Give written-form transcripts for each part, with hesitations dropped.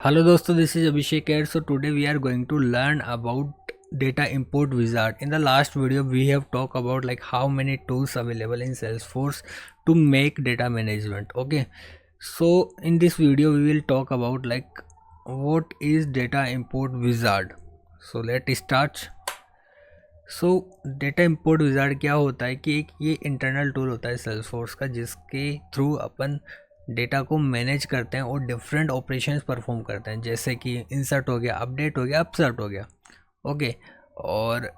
Hello dosto, this is Abhishek here. So today we are going to learn about data import wizard. In the last video we have talked about like how many tools available in Salesforce to make data management. Okay, so in this video we will talk about like what is data import wizard. So let's start. So data import wizard क्या होता है कि एक ये internal tool होता है Salesforce का जिसके थ्रू अपन डेटा को मैनेज करते हैं और डिफरेंट ऑपरेशंस परफॉर्म करते हैं, जैसे कि इंसर्ट हो गया, अपडेट हो गया, अपसर्ट हो गया। ओके, और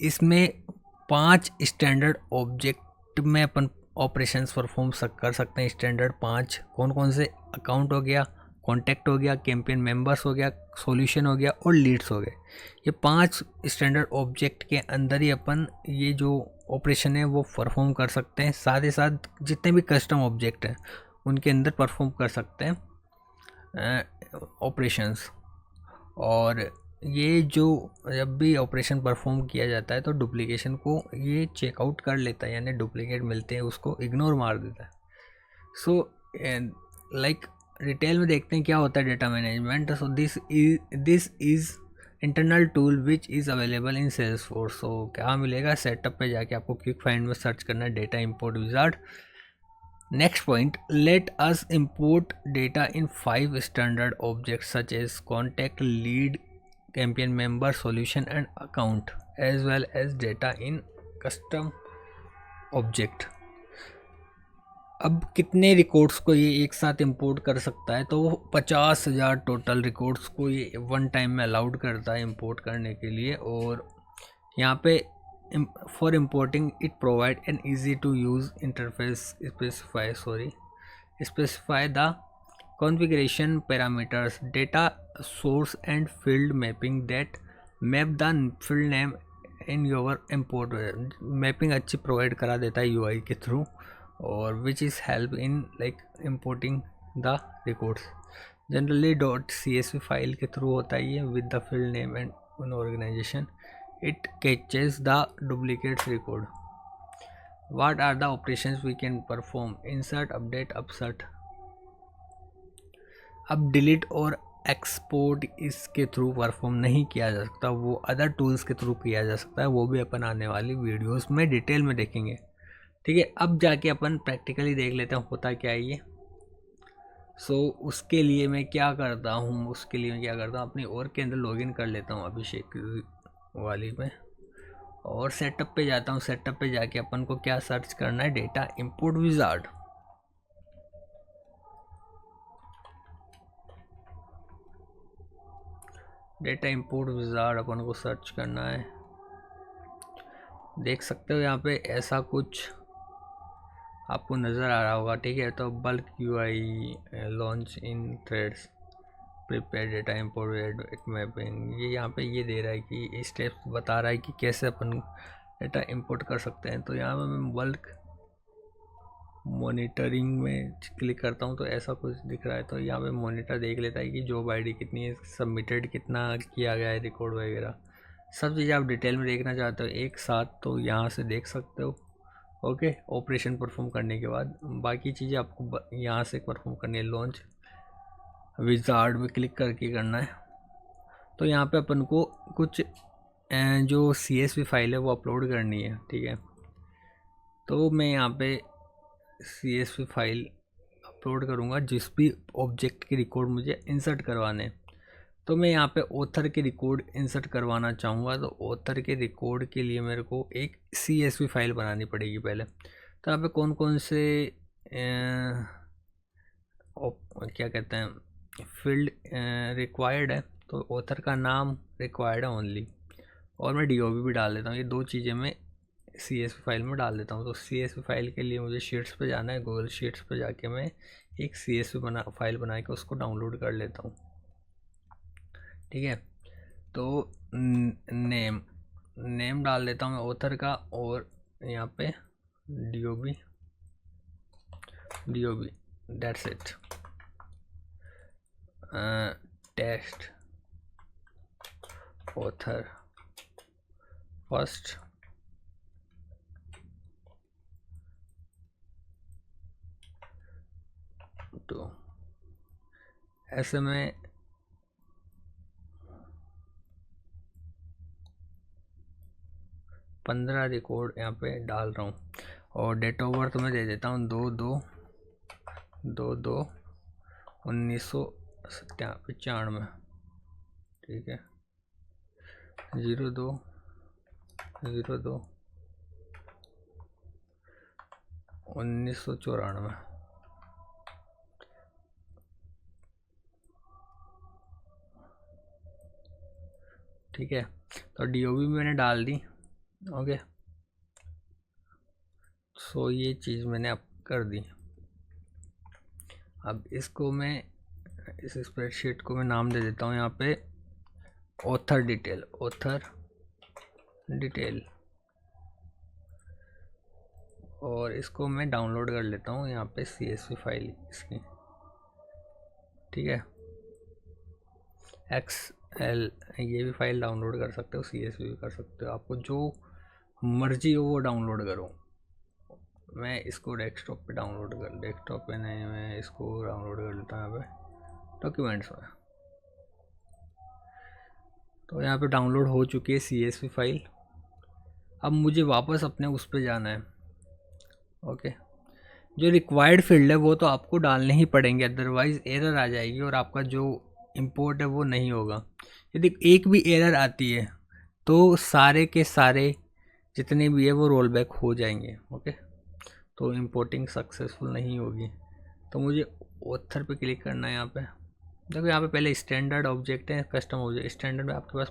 इसमें 5 स्टैंडर्ड ऑब्जेक्ट में अपन ऑपरेशंस परफॉर्म कर सकते हैं। स्टैंडर्ड 5 कौन कौन से? अकाउंट हो गया, कॉन्टैक्ट हो गया, कैंपेन मेंबर्स हो गया, सॉल्यूशन हो गया और लीड्स हो गए। ये 5 स्टैंडर्ड ऑब्जेक्ट के अंदर ही अपन ये जो ऑपरेशन है वो परफॉर्म कर सकते हैं। साथ ही साथ जितने भी कस्टम ऑब्जेक्ट हैं उनके अंदर परफॉर्म कर सकते हैं ऑपरेशंस। और ये जो जब भी ऑपरेशन परफॉर्म किया जाता है तो डुप्लीकेशन को ये चेकआउट कर लेता है, यानी डुप्लीकेट मिलते हैं उसको इग्नोर मार देता है। सो लाइक डिटेल में देखते हैं क्या होता है data management. So this is internal tool which is available in Salesforce. So क्या मिलेगा? सेटअप पे जाके आपको क्विक फाइंड में सर्च करना है data import wizard. Next point, let us import data in 5 standard objects such as contact, lead, campaign member, solution and account as well as data in custom object. अब कितने records को ये एक साथ import कर सकता है? तो 50,000 टोटल रिकॉर्ड्स को ये वन टाइम में अलाउड करता है इंपोर्ट करने के लिए। और यहाँ पे for importing it provide an easy to use interface specify the configuration parameters, data source and field mapping that map the field name in your import. Mapping अच्छी प्रोवाइड करा देता है यूआई के थ्रू, और which is help in like importing the records. Generally .csv file के through होता है ये with the field name and उन organization. It catches the duplicates record. What are the operations we can perform? Insert, update, upsert. अब delete और export इसके through perform नहीं किया जा सकता, वो अदर टूल्स के थ्रू किया जा सकता है। वो भी अपन आने वाली वीडियोस में डिटेल में देखेंगे। ठीक है, अब जाके अपन प्रैक्टिकली देख लेते हैं होता क्या है ये। सो उसके लिए मैं क्या करता हूँ अपनी और के अंदर लॉगिन कर लेता हूँ अभिषेक वाली में, और सेटअप पे जाता हूँ। सेटअप पे जाके अपन को क्या सर्च करना है? Data import wizard. Data import wizard अपन को सर्च करना है। देख सकते हो यहाँ पे ऐसा कुछ आपको नज़र आ रहा होगा। ठीक है, तो bulk UI, launch in threads, prepare data import mapping, ये यहाँ पे ये दे रहा है कि स्टेप्स बता रहा है कि कैसे अपन डेटा इंपोर्ट कर सकते हैं। तो यहाँ पे मैं बल्क मॉनिटरिंग में क्लिक करता हूँ तो ऐसा कुछ दिख रहा है। तो यहाँ पे मॉनिटर देख लेता है कि जॉब आईडी कितनी है, सबमिटेड कितना किया गया है, रिकॉर्ड वगैरह सब चीज़ें आप डिटेल में देखना चाहते हो एक साथ तो यहाँ से देख सकते हो। ओके, ऑपरेशन परफॉर्म करने के बाद बाकी चीज़ें आपको यहाँ से परफॉर्म करनी है। लॉन्च विजार्ड में क्लिक करके करना है। तो यहाँ पे अपन को कुछ जो CSV फाइल है वो अपलोड करनी है। ठीक है, तो मैं यहाँ पे CSV फाइल अपलोड करूँगा जिस भी ऑब्जेक्ट के रिकॉर्ड मुझे इंसर्ट करवाने हैं। तो मैं यहाँ पे ऑथर के रिकॉर्ड इंसर्ट करवाना चाहूँगा, तो ऑथर के रिकॉर्ड के लिए मेरे को एक CSV फाइल बनानी पड़ेगी पहले। तो यहाँ पे कौन कौन से क्या कहते हैं फील्ड रिक्वायर्ड है, तो ऑथर का नाम रिक्वायर्ड है ओनली, और मैं DOB भी डाल देता हूँ। ये दो चीज़ें मैं CSV फाइल में डाल देता हूँ। तो CSV फाइल के लिए मुझे शीट्स पे जाना है, गूगल शीट्स पे जाके मैं एक CSV फाइल बना के उसको डाउनलोड कर लेता हूँ। ठीक है, तो नेम डाल देता हूँ मैं ऑथर का, और यहाँ पे DOB that's it. Test author first, तो ऐसे में 15 रिकॉर्ड यहाँ पे डाल रहा हूँ और डेट ऑफ बर्थ मैं दे देता हूँ 2/2/1995। ठीक है, 02/02/1994। ठीक है, तो DOB भी मैंने डाल दी। ओके, सो ये चीज़ मैंने अब कर दी। अब इसको मैं, इस स्प्रेडशीट को मैं नाम दे देता हूँ यहाँ पे ऑथर डिटेल और इसको मैं डाउनलोड कर लेता हूँ यहाँ पे CSV फाइल इसकी। ठीक है, XL ये भी फाइल डाउनलोड कर सकते हो, CSV भी कर सकते हो, आपको जो मर्जी हो वो डाउनलोड करो। मैं इसको डेस्कटॉप पे नहीं, मैं इसको डाउनलोड कर लेता हूँ यहाँ पे डॉक्यूमेंट्स में। तो यहाँ पे डाउनलोड हो चुकी है CSV फाइल। अब मुझे वापस अपने उस पे जाना है। ओके, जो रिक्वायर्ड फील्ड है वो तो आपको डालने ही पड़ेंगे, अदरवाइज़ एरर आ जाएगी और आपका जो इंपोर्ट है वो नहीं होगा। यदि एक भी एरर आती है तो सारे के सारे जितने भी है वो रोल बैक हो जाएंगे। ओके, तो इंपोर्टिंग सक्सेसफुल नहीं होगी। तो मुझे ऑथर पे क्लिक करना है। यहाँ पे देखो, यहाँ पे पहले स्टैंडर्ड ऑब्जेक्ट है, कस्टम ऑब्जेक्ट। स्टैंडर्ड में आपके पास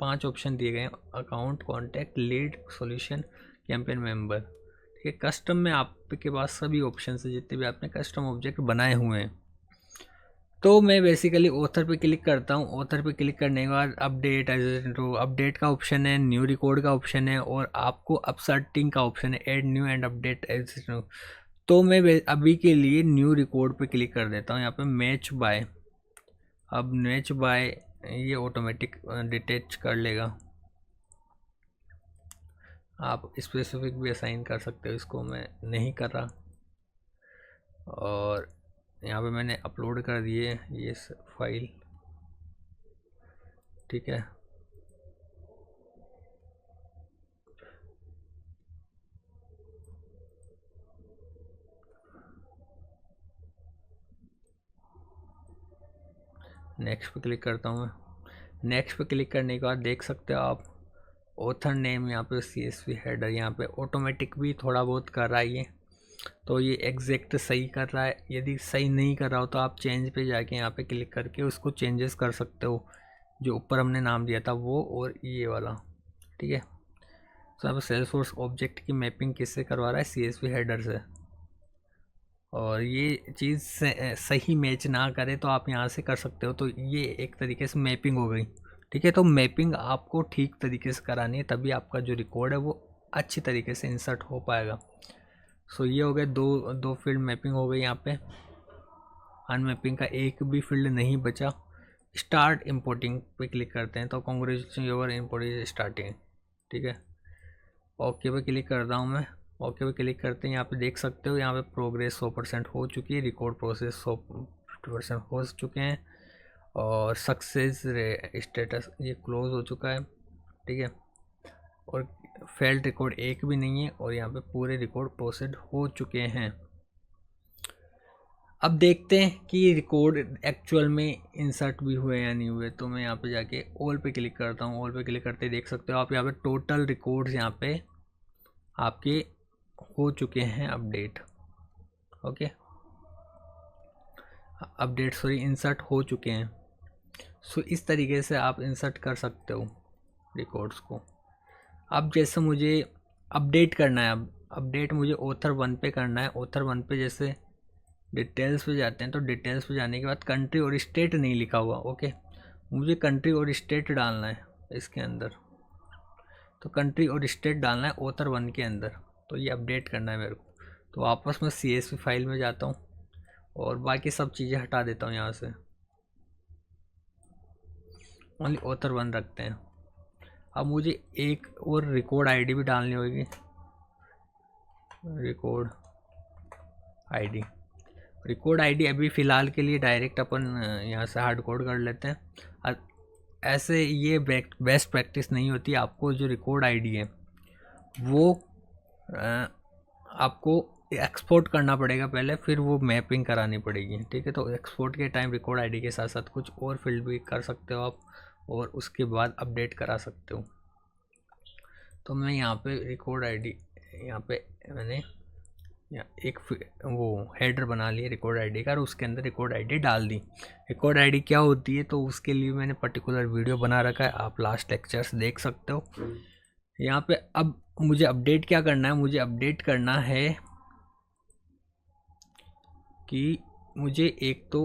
5 ऑप्शन दिए गए हैं, account, contact, lead, solution, campaign member. ठीक है, कस्टम में आपके पास सभी ऑप्शन है जितने भी आपने कस्टम ऑब्जेक्ट बनाए हुए हैं। तो मैं बेसिकली ऑथर पे क्लिक करता हूँ। ऑथर पे क्लिक करने के बाद अपडेट का ऑप्शन है, न्यू रिकॉर्ड का ऑप्शन है और आपको अपसर्टिंग का ऑप्शन है, add new and update existing. तो मैं अभी के लिए न्यू रिकॉर्ड पे क्लिक कर देता हूँ। यहाँ पे मैच बाय, अब मैच बाय ये ऑटोमेटिक डिटेच कर लेगा। आप स्पेसिफिक भी असाइन कर सकते हो, इसको मैं नहीं कर रहा। और यहाँ पे मैंने अपलोड कर दिए ये फाइल। ठीक है, नेक्स्ट पे क्लिक करता हूँ मैं। नेक्स्ट पे क्लिक करने के बाद देख सकते हो आप ऑथर नेम, यहाँ पे CSV हेडर, यहाँ पे ऑटोमेटिक भी थोड़ा बहुत कर रहा है ये। तो ये एग्जैक्ट सही कर रहा है। यदि सही नहीं कर रहा हो तो आप चेंज पे जाके यहाँ पे क्लिक करके उसको चेंजेस कर सकते हो, जो ऊपर हमने नाम दिया था वो और ये वाला। ठीक है, तो यहाँ पे सेल्सफोर्स ऑब्जेक्ट की मैपिंग किससे करवा रहा है, CSV हेडर से। और ये चीज़ सही मैच ना करे तो आप यहाँ से कर सकते हो। तो ये एक तरीके से मैपिंग हो गई। ठीक है, तो मैपिंग आपको ठीक तरीके से करानी है, तभी आपका जो रिकॉर्ड है वो अच्छी तरीके से इंसर्ट हो पाएगा। सो ये हो गए दो फील्ड मैपिंग हो गई। यहाँ पे अनमैपिंग का एक भी फील्ड नहीं बचा। स्टार्ट इंपोर्टिंग पे क्लिक करते हैं तो congratulation your import is starting. ठीक है, ओके पे क्लिक कर रहा हूँ मैं। ओके पे क्लिक करते हैं, यहाँ पे देख सकते हो यहाँ पे प्रोग्रेस 100% हो चुकी है, रिकॉर्ड प्रोसेस 100% हो चुके हैं और सक्सेस स्टेटस ये क्लोज हो चुका है। ठीक है, और फेल्ड रिकॉर्ड एक भी नहीं है और यहाँ पे पूरे रिकॉर्ड प्रोसेस हो चुके हैं। अब देखते हैं कि रिकॉर्ड एक्चुअल में इंसर्ट भी हुए या नहीं हुए। तो मैं यहाँ पे जाके ऑल पे क्लिक करता हूँ। ऑल पे क्लिक करते देख सकते हो आप यहाँ पे टोटल रिकॉर्ड्स यहाँ पे आपके हो चुके हैं अपडेट। ओके, अपडेट इंसर्ट हो चुके हैं। सो इस तरीके से आप इंसर्ट कर सकते हो रिकॉर्ड्स को। अब जैसे मुझे अपडेट करना है, अब अपडेट मुझे ऑथर 1 पे करना है। ऑथर 1 पे जैसे डिटेल्स पे जाते हैं तो डिटेल्स पे जाने के बाद कंट्री और स्टेट नहीं लिखा हुआ। ओके, मुझे कंट्री और स्टेट डालना है इसके अंदर। तो कंट्री और स्टेट डालना है ऑथर 1 के अंदर। तो ये अपडेट करना है मेरे को। तो वापस मैं CSV फाइल में जाता हूँ और बाकी सब चीज़ें हटा देता हूँ यहाँ से, ओनली ऑथर 1 रखते हैं। अब मुझे एक और रिकॉर्ड ID भी डालनी होगी। रिकॉर्ड आईडी अभी फ़िलहाल के लिए डायरेक्ट अपन यहाँ से हार्ड कोड कर लेते हैं। ऐसे ये बेस्ट प्रैक्टिस नहीं होती। आपको जो रिकॉर्ड आईडी है वो आपको एक्सपोर्ट करना पड़ेगा पहले, फिर वो मैपिंग करानी पड़ेगी, ठीक है। तो एक्सपोर्ट के टाइम रिकॉर्ड आईडी के साथ साथ कुछ और फील्ड भी कर सकते हो आप, और उसके बाद अपडेट करा सकते हो। तो मैं यहाँ पे रिकॉर्ड आईडी, यहाँ पे मैंने एक वो हेडर बना लिया रिकॉर्ड आईडी का, और उसके अंदर रिकॉर्ड आईडी डाल दी। रिकॉर्ड आईडी क्या होती है तो उसके लिए मैंने पर्टिकुलर वीडियो बना रखा है, आप लास्ट लेक्चर्स देख सकते हो। यहाँ पे अब मुझे अपडेट क्या करना है, मुझे अपडेट करना है कि मुझे एक तो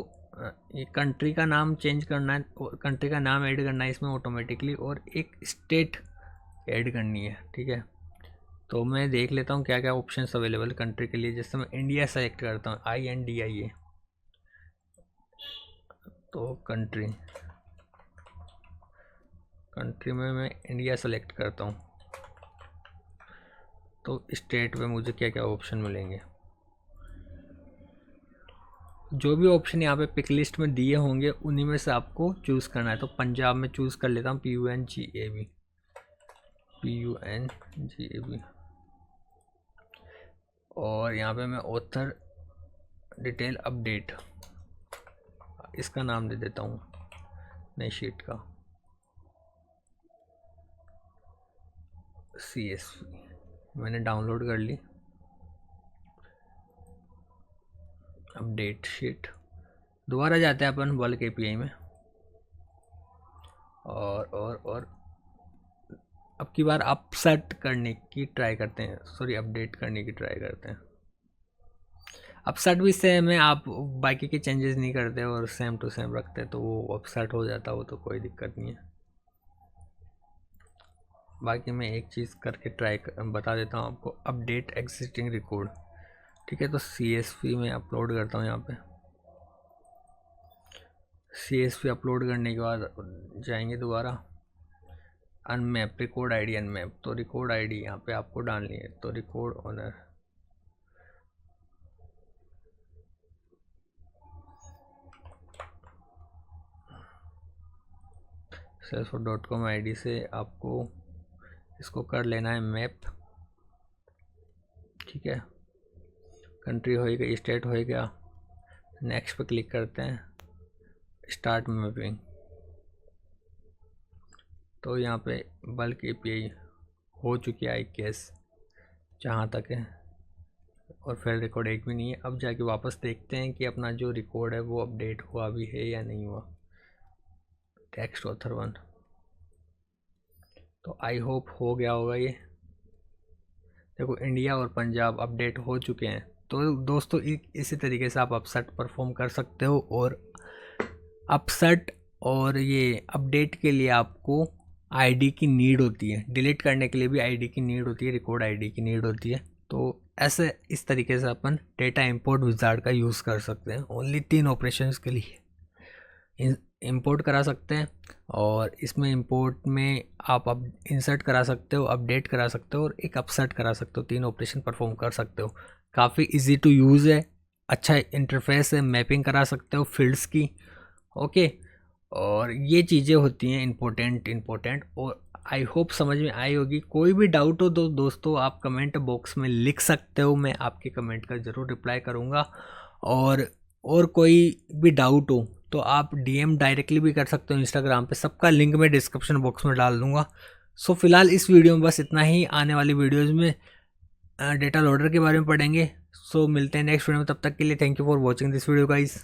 ये कंट्री का नाम चेंज करना है, कंट्री का नाम ऐड करना है इसमें ऑटोमेटिकली, और एक स्टेट ऐड करनी है, ठीक है। तो मैं देख लेता हूँ क्या क्या ऑप्शंस अवेलेबल कंट्री के लिए। जैसे मैं इंडिया सेलेक्ट करता हूँ, INDIA, तो कंट्री में मैं इंडिया सेलेक्ट करता हूँ। तो स्टेट में मुझे क्या क्या ऑप्शन मिलेंगे, जो भी ऑप्शन यहाँ पे पिक लिस्ट में दिए होंगे उन्हीं में से आपको चूज़ करना है। तो पंजाब में चूज़ कर लेता हूँ, PUNGAB, और यहाँ पे मैं ऑथर डिटेल अपडेट इसका नाम दे देता हूँ, नई शीट का CSV मैंने डाउनलोड कर ली। अपडेट शीट, दोबारा जाते हैं अपन बल्क API में, और अब की बार अपसेट करने की ट्राई करते हैं, सॉरी अपडेट करने की ट्राई करते हैं। अपसेट भी सेम है, आप बाकी के चेंजेस नहीं करते और सेम टू सेम रखते तो वो अपसेट हो जाता, वो तो कोई दिक्कत नहीं है। बाकी मैं एक चीज़ करके ट्राई बता देता हूँ आपको, अपडेट एग्जिस्टिंग रिकॉर्ड, ठीक है। तो CSV में अपलोड करता हूँ, यहाँ पे CSV अपलोड करने के बाद जाएंगे दोबारा अनमैप, रिकॉर्ड आईडी अनमैप। तो रिकॉर्ड आईडी यहाँ पे आपको डालनी है, तो रिकॉर्ड ओनर salesforce.com ID से आपको इसको कर लेना है मैप, ठीक है। कंट्री हो गया, स्टेट हो गया, नेक्स्ट पे क्लिक करते हैं, स्टार्ट मैपिंग। तो यहाँ पे बल्क API हो चुकी है आई गेस, जहाँ तक है, और फिर रिकॉर्ड एक भी नहीं है। अब जाके वापस देखते हैं कि अपना जो रिकॉर्ड है वो अपडेट हुआ भी है या नहीं हुआ। टेक्स्ट ऑथर 1, तो आई होप हो गया होगा ये। देखो इंडिया और पंजाब अपडेट हो चुके हैं। तो दोस्तों इसी तरीके से आप अपसेट परफॉर्म कर सकते हो, और अपसेट और ये अपडेट के लिए आपको आईडी की नीड होती है, डिलीट करने के लिए भी आईडी की नीड होती है, रिकॉर्ड आईडी की नीड होती है। तो ऐसे इस तरीके से अपन डेटा इंपोर्ट विजार्ड का यूज़ कर सकते हैं। ओनली 3 ऑपरेशंस के लिए इंपोर्ट करा सकते हैं, और इसमें इंपोर्ट में आप अब इंसर्ट करा सकते हो, अपडेट करा सकते हो, और एक अपसेट करा सकते हो। 3 ऑपरेशन परफॉर्म कर सकते हो। काफ़ी इजी टू यूज़ है, अच्छा इंटरफेस है, मैपिंग करा सकते हो फील्ड्स की, ओके। और ये चीज़ें होती हैं इम्पोर्टेंट, और आई होप समझ में आई होगी। कोई भी डाउट हो तो दोस्तों आप कमेंट बॉक्स में लिख सकते हो, मैं आपके कमेंट का ज़रूर रिप्लाई करूँगा। और कोई भी डाउट हो तो आप DM डायरेक्टली भी कर सकते हो इंस्टाग्राम पे, सबका लिंक मैं डिस्क्रिप्शन बॉक्स में डाल दूँगा। सो फिलहाल इस वीडियो में बस इतना ही, आने वाली वीडियोज़ में डेटा लोडर के बारे में पढ़ेंगे। सो मिलते हैं नेक्स्ट वीडियो में, तब तक के लिए thank you for watching this video guys.